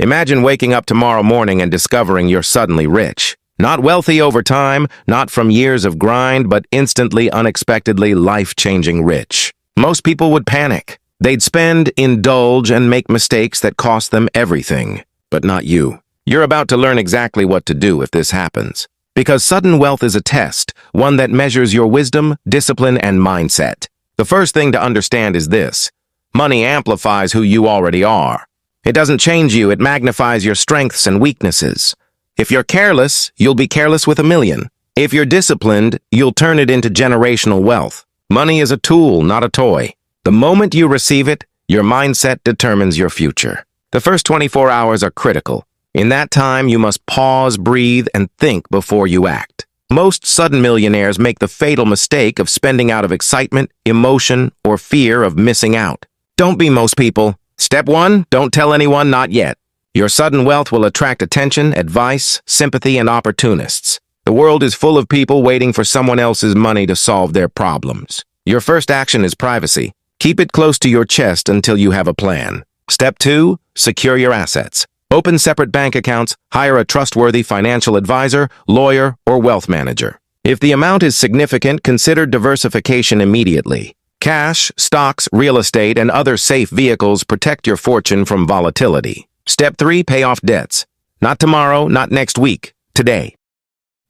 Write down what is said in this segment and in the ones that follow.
Imagine waking up tomorrow morning and discovering you're suddenly rich. Not wealthy over time, not from years of grind, but instantly, unexpectedly, life-changing rich. Most people would panic. They'd spend, indulge, and make mistakes that cost them everything. But not you. You're about to learn exactly what to do if this happens. Because sudden wealth is a test, one that measures your wisdom, discipline, and mindset. The first thing to understand is this: money amplifies who you already are. It doesn't change you, it magnifies your strengths and weaknesses. If you're careless, you'll be careless with $1 million. If you're disciplined, you'll turn it into generational wealth. Money is a tool, not a toy. The moment you receive it, your mindset determines your future. The first 24 hours are critical. In that time, you must pause, breathe, and think before you act. Most sudden millionaires make the fatal mistake of spending out of excitement, emotion, or fear of missing out. Don't be most people. Step 1, don't tell anyone, not yet. Your sudden wealth will attract attention, advice, sympathy, and opportunists. The world is full of people waiting for someone else's money to solve their problems. Your first action is privacy. Keep it close to your chest until you have a plan. Step 2, secure your assets. Open separate bank accounts, hire a trustworthy financial advisor, lawyer, or wealth manager. If the amount is significant, consider diversification immediately. Cash, stocks, real estate, and other safe vehicles protect your fortune from volatility. Step 3, pay off debts. Not tomorrow, not next week, today.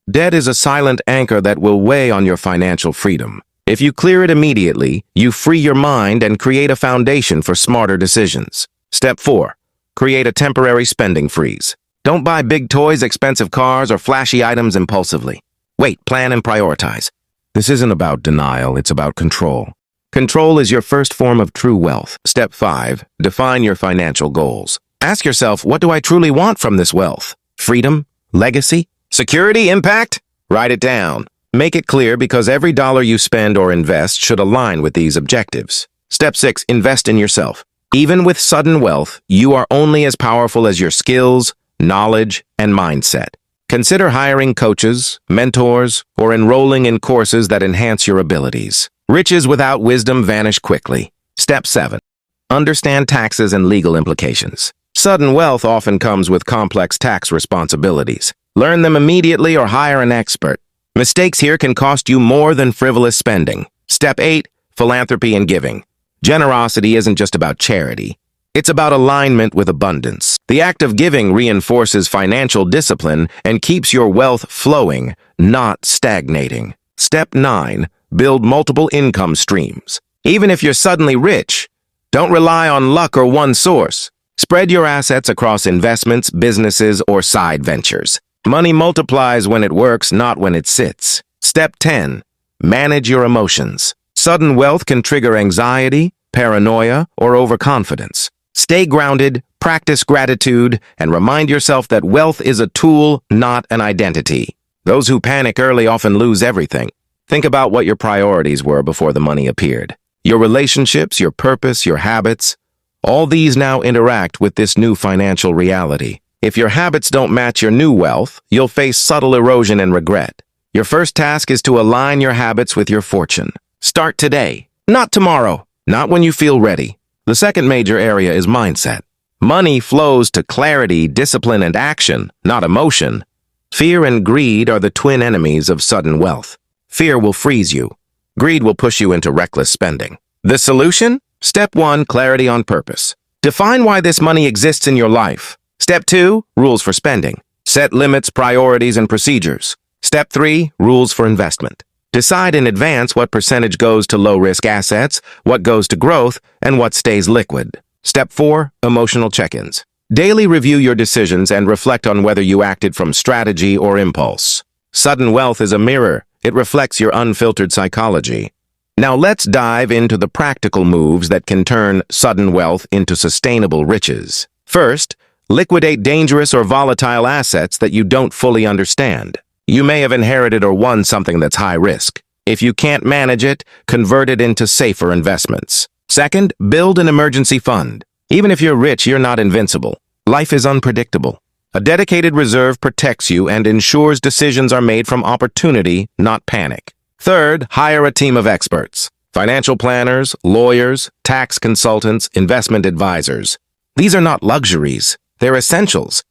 Debt is a silent anchor that will weigh on your financial freedom. If you clear it immediately, you free your mind and create a foundation for smarter decisions. Step 4, create a temporary spending freeze. Don't buy big toys, expensive cars, or flashy items impulsively. Wait, plan and prioritize. This isn't about denial, it's about control. Control is your first form of true wealth. Step 5, define your financial goals. Ask yourself, what do I truly want from this wealth? Freedom? Legacy? Security? Impact? Write it down. Make it clear because every dollar you spend or invest should align with these objectives. Step 6, invest in yourself. Even with sudden wealth, you are only as powerful as your skills, knowledge, and mindset. Consider hiring coaches, mentors, or enrolling in courses that enhance your abilities. Riches without wisdom vanish quickly. Step 7, understand taxes and legal implications. Sudden wealth often comes with complex tax responsibilities. Learn them immediately or hire an expert. Mistakes here can cost you more than frivolous spending. Step 8, philanthropy and giving. Generosity isn't just about charity. It's about alignment with abundance. The act of giving reinforces financial discipline and keeps your wealth flowing, not stagnating. Step 9, build multiple income streams. Even if you're suddenly rich, don't rely on luck or one source. Spread your assets across investments, businesses, or side ventures. Money multiplies when it works, not when it sits. Step 10, manage your emotions. Sudden wealth can trigger anxiety, paranoia, or overconfidence. Stay grounded, practice gratitude, and remind yourself that wealth is a tool, not an identity. Those who panic early often lose everything. Think about what your priorities were before the money appeared. Your relationships, your purpose, your habits, all these now interact with this new financial reality. If your habits don't match your new wealth, you'll face subtle erosion and regret. Your first task is to align your habits with your fortune. Start today, not tomorrow, not when you feel ready. The second major area is mindset. Money flows to clarity, discipline, and action, not emotion. Fear and greed are the twin enemies of sudden wealth. Fear will freeze you. Greed will push you into reckless spending. The solution? Step 1, clarity on purpose. Define why this money exists in your life. Step 2, rules for spending. Set limits, priorities, and procedures. Step 3, rules for investment. Decide in advance what percentage goes to low-risk assets, what goes to growth, and what stays liquid. Step 4, emotional check-ins. Daily review your decisions and reflect on whether you acted from strategy or impulse. Sudden wealth is a mirror. It reflects your unfiltered psychology. Now let's dive into the practical moves that can turn sudden wealth into sustainable riches. First, liquidate dangerous or volatile assets that you don't fully understand. You may have inherited or won something that's high risk. If you can't manage it, convert it into safer investments. Second, build an emergency fund. Even if you're rich, you're not invincible. Life is unpredictable. A dedicated reserve protects you and ensures decisions are made from opportunity, not panic. Third, hire a team of experts. Financial planners, lawyers, tax consultants, investment advisors. These are not luxuries. They're essentials.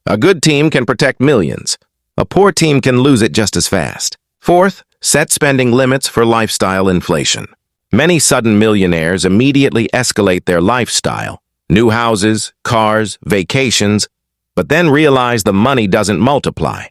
A good team can protect millions. A poor team can lose it just as fast. Fourth, set spending limits for lifestyle inflation. Many sudden millionaires immediately escalate their lifestyle. New houses, cars, vacations, but then realize the money doesn't multiply.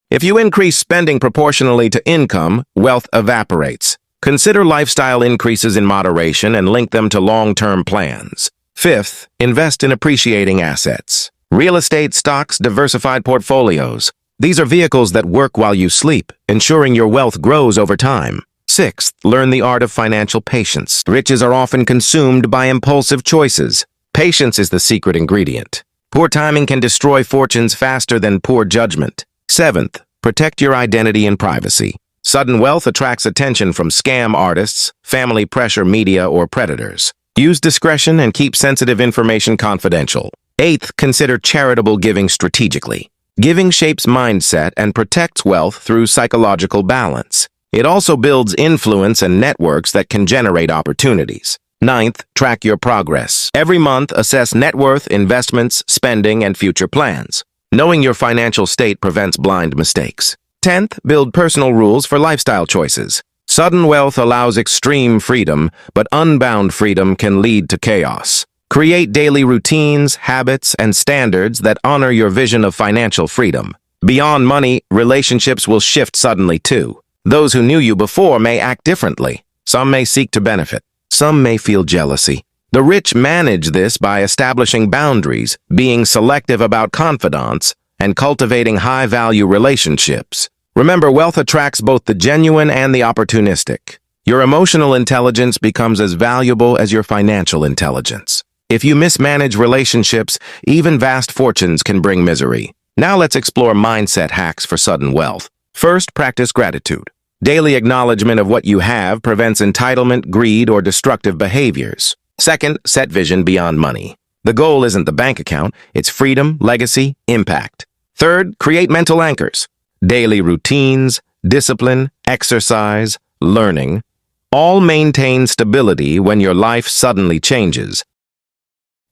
If you increase spending proportionally to income, wealth evaporates. Consider lifestyle increases in moderation and link them to long-term plans. Fifth, invest in appreciating assets. Real estate, stocks, diversified portfolios. These are vehicles that work while you sleep, ensuring your wealth grows over time. Sixth, learn the art of financial patience. Riches are often consumed by impulsive choices. Patience is the secret ingredient. Poor timing can destroy fortunes faster than poor judgment. Seventh, protect your identity and privacy. Sudden wealth attracts attention from scam artists, family pressure media, or predators. Use discretion and keep sensitive information confidential. Eighth, consider charitable giving strategically. Giving shapes mindset and protects wealth through psychological balance. It also builds influence and networks that can generate opportunities. Ninth, track your progress. Every month, assess net worth, investments, spending, and future plans. Knowing your financial state prevents blind mistakes. 10th, build personal rules for lifestyle choices. Sudden wealth allows extreme freedom, but unbound freedom can lead to chaos. Create daily routines, habits, and standards that honor your vision of financial freedom. Beyond money, relationships will shift suddenly too. Those who knew you before may act differently. Some may seek to benefit. Some may feel jealousy. The rich manage this by establishing boundaries, being selective about confidants, and cultivating high-value relationships. Remember, wealth attracts both the genuine and the opportunistic. Your emotional intelligence becomes as valuable as your financial intelligence. If you mismanage relationships, even vast fortunes can bring misery. Now let's explore mindset hacks for sudden wealth. First, practice gratitude. Daily acknowledgement of what you have prevents entitlement, greed, or destructive behaviors. Second, set vision beyond money. The goal isn't the bank account, it's freedom, legacy, impact. Third, create mental anchors. Daily routines, discipline, exercise, learning, all maintain stability when your life suddenly changes.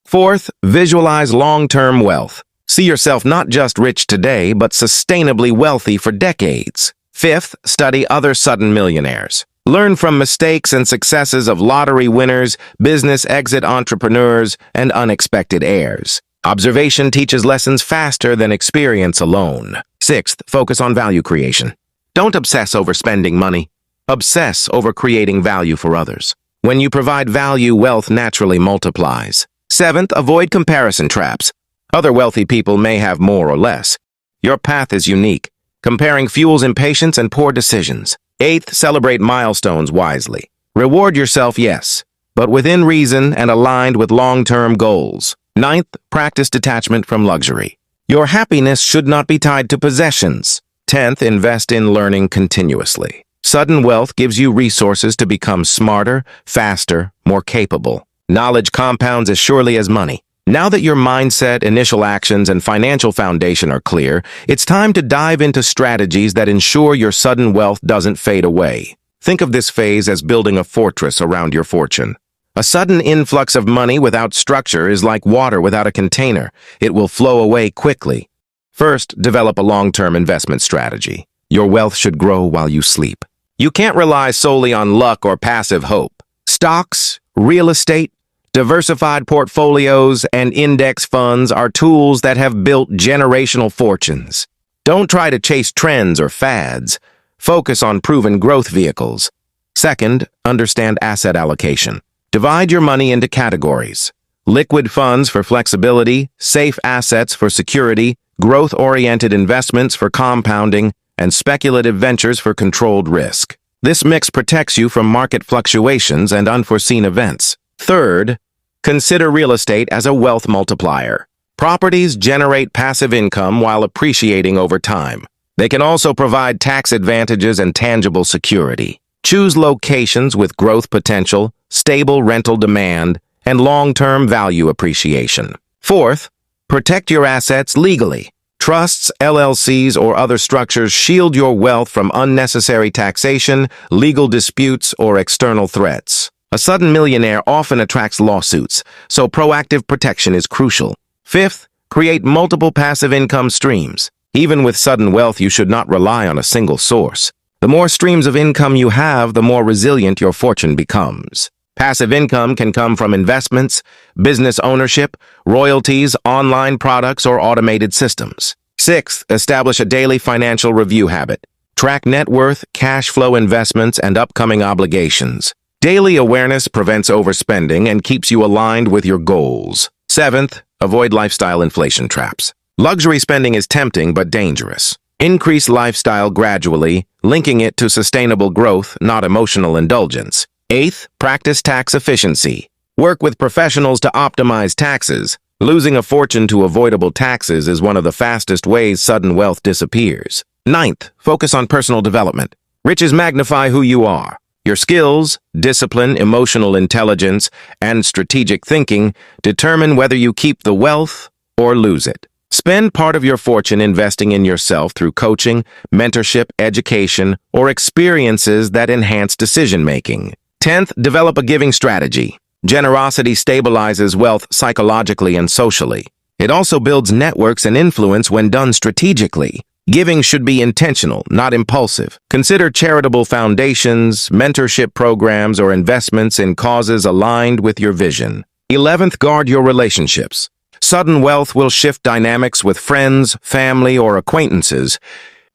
Fourth, visualize long-term wealth. See yourself not just rich today, but sustainably wealthy for decades. Fifth, study other sudden millionaires. Learn from mistakes and successes of lottery winners, business exit entrepreneurs, and unexpected heirs. Observation teaches lessons faster than experience alone. Sixth, focus on value creation. Don't obsess over spending money. Obsess over creating value for others. When you provide value, wealth naturally multiplies. Seventh, avoid comparison traps. Other wealthy people may have more or less. Your path is unique. Comparing fuels impatience and poor decisions. Eighth, celebrate milestones wisely. Reward yourself, yes, but within reason and aligned with long-term goals. Ninth, practice detachment from luxury. Your happiness should not be tied to possessions. 10th, invest in learning continuously. Sudden wealth gives you resources to become smarter, faster, more capable. Knowledge compounds as surely as money. Now that your mindset, initial actions, and financial foundation are clear, it's time to dive into strategies that ensure your sudden wealth doesn't fade away. Think of this phase as building a fortress around your fortune. A sudden influx of money without structure is like water without a container. It will flow away quickly. First, develop a long-term investment strategy. Your wealth should grow while you sleep. You can't rely solely on luck or passive hope. Stocks, real estate, diversified portfolios, and index funds are tools that have built generational fortunes. Don't try to chase trends or fads. Focus on proven growth vehicles. Second, understand asset allocation. Divide your money into categories. Liquid funds for flexibility, safe assets for security, growth-oriented investments for compounding, and speculative ventures for controlled risk. This mix protects you from market fluctuations and unforeseen events. Third, consider real estate as a wealth multiplier. Properties generate passive income while appreciating over time. They can also provide tax advantages and tangible security. Choose locations with growth potential, stable rental demand, and long-term value appreciation. Fourth, protect your assets legally. Trusts, LLCs, or other structures shield your wealth from unnecessary taxation, legal disputes, or external threats. A sudden millionaire often attracts lawsuits, so proactive protection is crucial. Fifth, create multiple passive income streams. Even with sudden wealth, you should not rely on a single source. The more streams of income you have, the more resilient your fortune becomes. Passive income can come from investments, business ownership, royalties, online products, or automated systems. Sixth, establish a daily financial review habit. Track net worth, cash flow investments, and upcoming obligations. Daily awareness prevents overspending and keeps you aligned with your goals. Seventh, avoid lifestyle inflation traps. Luxury spending is tempting but dangerous. Increase lifestyle gradually, linking it to sustainable growth, not emotional indulgence. Eighth, practice tax efficiency. Work with professionals to optimize taxes. Losing a fortune to avoidable taxes is one of the fastest ways sudden wealth disappears. Ninth, focus on personal development. Riches magnify who you are. Your skills, discipline, emotional intelligence, and strategic thinking determine whether you keep the wealth or lose it. Spend part of your fortune investing in yourself through coaching, mentorship, education, or experiences that enhance decision-making. 10th, develop a giving strategy. Generosity stabilizes wealth psychologically and socially. It also builds networks and influence when done strategically. Giving should be intentional, not impulsive. Consider charitable foundations, mentorship programs, or investments in causes aligned with your vision. 11th, guard your relationships. Sudden wealth will shift dynamics with friends, family, or acquaintances.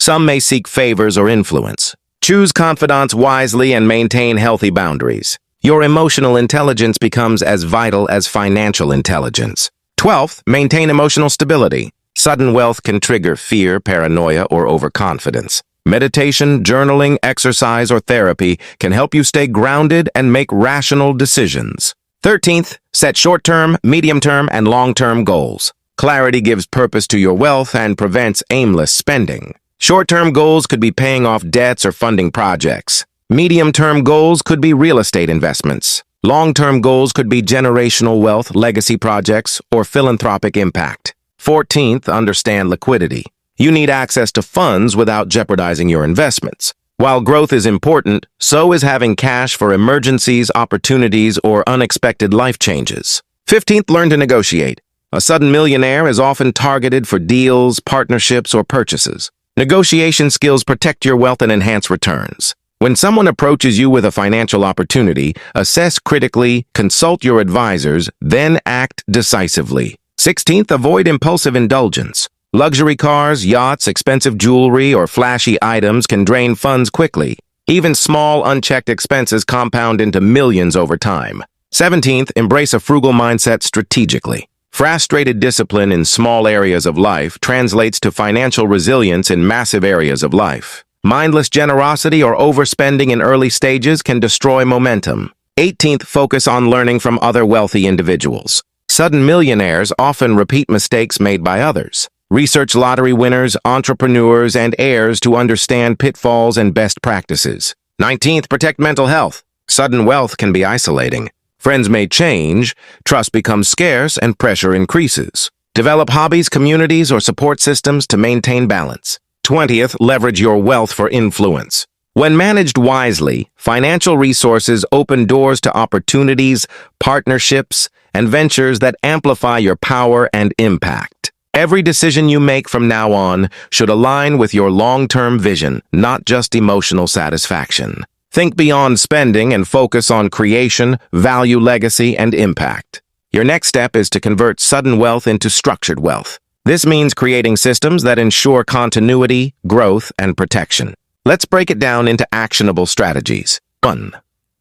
Some may seek favors or influence. Choose confidants wisely and maintain healthy boundaries. Your emotional intelligence becomes as vital as financial intelligence. 12th, maintain emotional stability. Sudden wealth can trigger fear, paranoia, or overconfidence. Meditation, journaling, exercise, or therapy can help you stay grounded and make rational decisions. 13th, set short-term, medium-term, and long-term goals. Clarity gives purpose to your wealth and prevents aimless spending. Short-term goals could be paying off debts or funding projects. Medium-term goals could be real estate investments. Long-term goals could be generational wealth, legacy projects, or philanthropic impact. 14th, understand liquidity. You need access to funds without jeopardizing your investments. While growth is important, so is having cash for emergencies, opportunities, or unexpected life changes. 15th, learn to negotiate. A sudden millionaire is often targeted for deals, partnerships, or purchases. Negotiation skills protect your wealth and enhance returns. When someone approaches you with a financial opportunity, assess critically, consult your advisors, then act decisively. 16th, avoid impulsive indulgence. Luxury cars, yachts, expensive jewelry, or flashy items can drain funds quickly. Even small, unchecked expenses compound into millions over time. 17th, embrace a frugal mindset strategically. Frustrated discipline in small areas of life translates to financial resilience in massive areas of life. Mindless generosity or overspending in early stages can destroy momentum. 18th, focus on learning from other wealthy individuals. Sudden millionaires often repeat mistakes made by others. Research lottery winners, entrepreneurs, and heirs to understand pitfalls and best practices. 19th, protect mental health. Sudden wealth can be isolating. Friends may change, trust becomes scarce, and pressure increases. Develop hobbies, communities, or support systems to maintain balance. 20th, leverage your wealth for influence. When managed wisely, financial resources open doors to opportunities, partnerships, and ventures that amplify your power and impact. Every decision you make from now on should align with your long-term vision, not just emotional satisfaction. Think beyond spending and focus on creation, value, legacy, and impact. Your next step is to convert sudden wealth into structured wealth. This means creating systems that ensure continuity, growth, and protection. Let's break it down into actionable strategies. 1.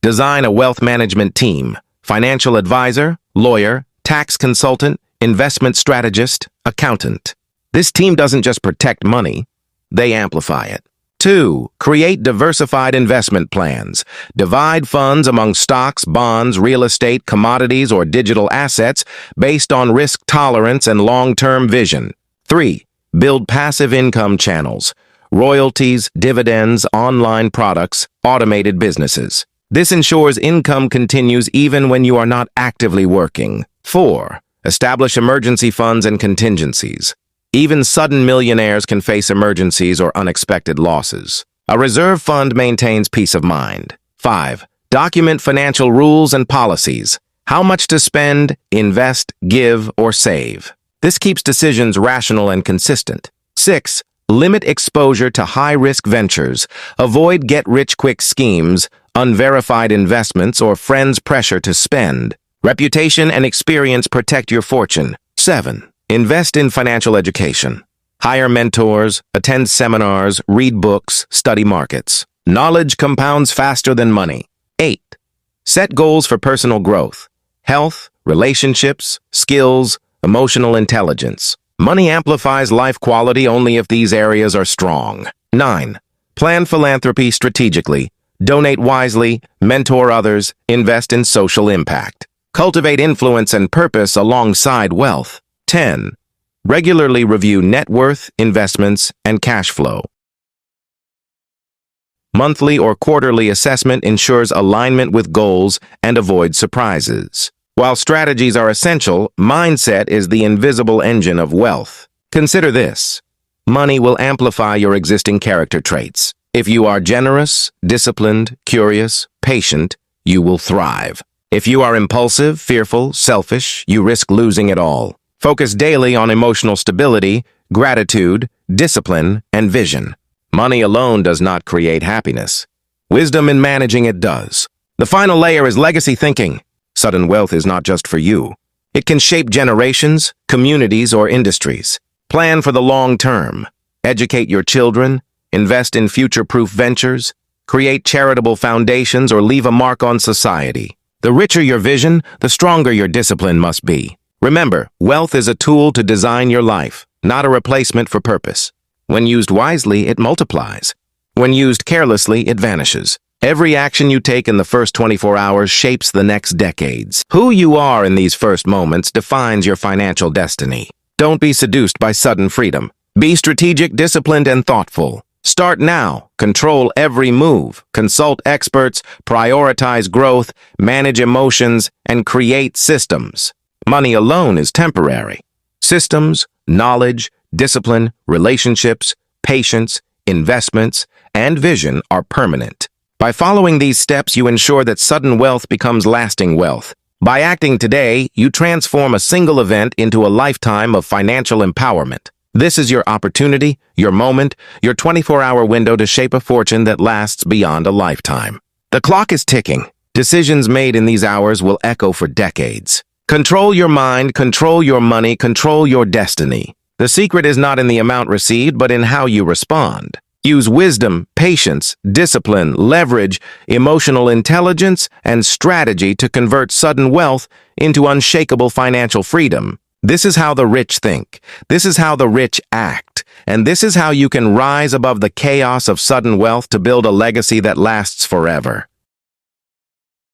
Design a wealth management team. Financial advisor, lawyer, tax consultant, investment strategist, accountant. This team doesn't just protect money, they amplify it. 2. Create diversified investment plans. Divide funds among stocks, bonds, real estate, commodities, or digital assets based on risk tolerance and long-term vision. 3. Build passive income channels. Royalties, dividends, online products, automated businesses. This ensures income continues even when you are not actively working. 4. Establish emergency funds and contingencies. Even sudden millionaires can face emergencies or unexpected losses. A reserve fund maintains peace of mind. 5. Document financial rules and policies. How much to spend, invest, give, or save. This keeps decisions rational and consistent. 6. Limit exposure to high-risk ventures. Avoid get-rich-quick schemes, unverified investments, or friends' pressure to spend. Reputation and experience protect your fortune. 7. Invest in financial education. Hire mentors, attend seminars, read books, study markets. Knowledge compounds faster than money. 8. Set goals for personal growth. Health, relationships, skills, emotional intelligence. Money amplifies life quality only if these areas are strong. 9. Plan philanthropy strategically. Donate wisely, mentor others, invest in social impact. Cultivate influence and purpose alongside wealth. 10. Regularly review net worth, investments, and cash flow. Monthly or quarterly assessment ensures alignment with goals and avoids surprises. While strategies are essential, mindset is the invisible engine of wealth. Consider this. Money will amplify your existing character traits. If you are generous, disciplined, curious, patient, you will thrive. If you are impulsive, fearful, selfish, you risk losing it all. Focus daily on emotional stability, gratitude, discipline, and vision. Money alone does not create happiness. Wisdom in managing it does. The final layer is legacy thinking. Sudden wealth is not just for you. It can shape generations, communities, or industries. Plan for the long term. Educate your children, invest in future-proof ventures, create charitable foundations, or leave a mark on society. The richer your vision, the stronger your discipline must be. Remember, wealth is a tool to design your life, not a replacement for purpose. When used wisely, it multiplies. When used carelessly, it vanishes. Every action you take in the first 24 hours shapes the next decades. Who you are in these first moments defines your financial destiny. Don't be seduced by sudden freedom. Be strategic, disciplined, and thoughtful. Start now. Control every move. Consult experts, prioritize growth, manage emotions, and create systems. Money alone is temporary. Systems, knowledge, discipline, relationships, patience, investments, and vision are permanent. By following these steps, you ensure that sudden wealth becomes lasting wealth. By acting today, you transform a single event into a lifetime of financial empowerment. This is your opportunity, your moment, your 24-hour window to shape a fortune that lasts beyond a lifetime. The clock is ticking. Decisions made in these hours will echo for decades. Control your mind, control your money, control your destiny. The secret is not in the amount received, but in how you respond. Use wisdom, patience, discipline, leverage, emotional intelligence, and strategy to convert sudden wealth into unshakable financial freedom. This is how the rich think. This is how the rich act. And this is how you can rise above the chaos of sudden wealth to build a legacy that lasts forever.